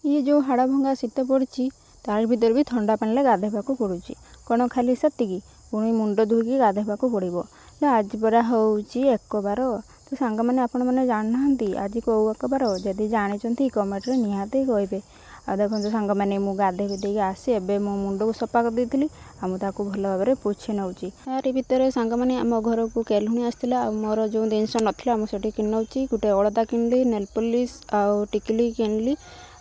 ये जो हाड़ भंगा शीत पड़ी तार भीतर भी ठंडा पानी गाधेवा पड़ुची कौन खाली सेतिकी पुणी मुंड धोईकी गाधेवा पड़ो। आज परा हूँ एक बार तो सांग मैंने आपण मैंने जानना आज कौ एक बार जदि जानते कमेंट निहाती कहे। आ देखो सांग मैंने मु गाधे दे आसी एवं मो मुंड को सफा कर देती मुझे भल भाव में पोछी नौची। तार भितर सांग मैंने आम घर को केलुणी आसला मोर जो जिनस नाला मुझे कि नौची गोटे अलता किनली नेल पॉलिश आउ टिकली किनली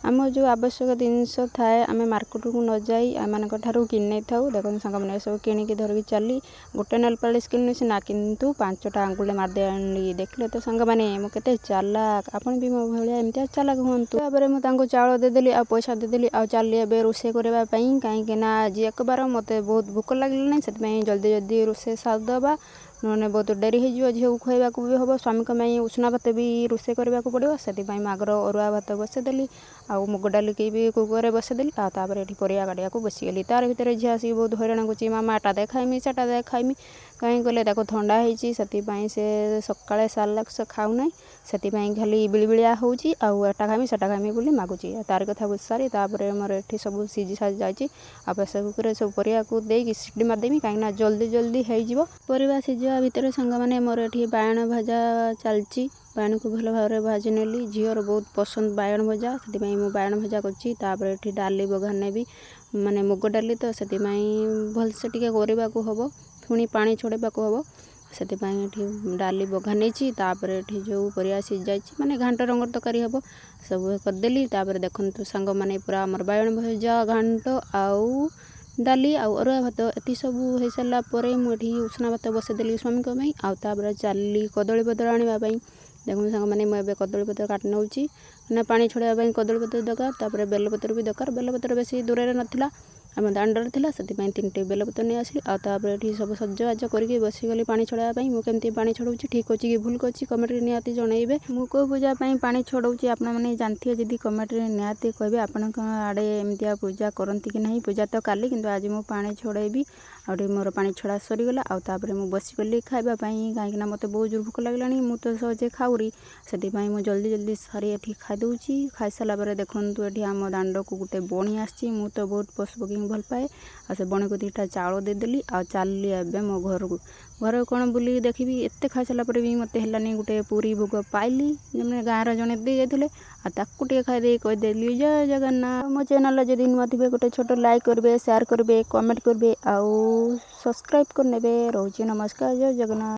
आम जो आवश्यक जिनस थाए आम मार्केट को न जाई आम किन था। देखो सांग मैंने सब किणिकी धरिकी चली गोटे नेल पॉलिश किनी सीना किंतु 5टा आंगुल मारदे आनी देखले तो सांग मैंने मुझे चालाक आपण भी मो भाया एमती चालाक हूँ। मुझे चाउल देदेली आ पैसा देदेली आ चली ए रोषे करने कहीं आज एक बार मत बहुत भोक लगे से जल्दी जल्दी रोषे सारदे नोने बहुत डेरी हो झील को खुवाक भी हम स्वामी उष्णा भात भी रोषे करने को पड़ो से आगर अरुआ भात बसईदेली आउ मुग डाल की भी कुकर बसईदेली आपर ये परिया काटिया को बसीगली। तार भर झी आसिक बहुत हैरान होची मामा एटा दे खाइमी सेटा दे खाइमी कहीं गले ठंडा होती से सकाଳେ सालाक्स खाऊना से खाली बिलबिलिया होची आटा खाइमी सेटा खाइमी बोली मागुची। तार कथा बुझ सारी तापर मोर ये सब सीझी साझी जाइए आ प्रेसर कुकर सब परिया को देकी सीटी मारदेमी कहीं जल्दी जल्दी हो परिवा सीझा भितर सांग मैंने मोर ये बायण भजा चलती बायण को भल भाव में भाजी नेली झीर बहुत पसंद बायण भजा से बायण भजा कर डाली बघार भी माने मुग डाली तो से भलसे टिके करने को हम पुणी पानी छोड़ाक हम से डाली बघार नहीं जो परिया सीझ जाइए माने घांट रंग तरकारी हम सब करदेली। देखु सांग मैंने पूरा आमर बायण भजा घांट आउ डाली आउ अरुआ भात ये सब हो सारापर मुझे उष्णा भात बसईदेली स्वामी आउे चली कदली पत्र आने देखो सांग मैंने मुझे कदली पत्र काट नौची ना पानी छोड़ाई कदली पत्र दरकार बेलपत्र भी दरकार बेलपत्र बेसी दूर नाला आम दांडर थी से 3टी बेलपत्र नहीं आसली आपर ये सब सजबाज करके बसीगली पानी छोड़ाई मुझे पानी छोड़ाऊँगी ठीक अच्छे कि भूल अच्छी कमेंट निहाती जनइबे मु को पूजा पानी छोड़ाऊँगी आपण मैंने जानते जदि कमेंट निहाती कहे आपण आड़े एमती पूजा करती कि नहीं पूजा तो काली किंतु आज मु पानी छोड़ेबी आउटे मोर पानी छोड़ा सरीगला आउे मुझे बसीगली खावाई कहीं मत बहुत जोर भोक लगे मुझे तो सहजे खाऊरी से मुझे जल्दी जल्दी सारी ये खाईदे खाई सारापर देखूँ ये आम दांड को गोटे बणी आसी तो बहुत पशु पक्षी भल पाए आ से बणी को 2टा चाउल देदेली आ चली एवं मो घर को कौन बुल देखी एत खाई सारापर भी मत है गोटे पूरी भोग पाइली मैंने गाँव जड़े दे जाते टे खाईदे कहीदेली जय जगन्नाथ। मो चैनल जदि नुआ थे गोटे छोट लाइक करेंगे शेयर करेंगे कमेंट करेंगे आउ सब्सक्राइब करने रोचे नमस्कार जय जगन्नाथ।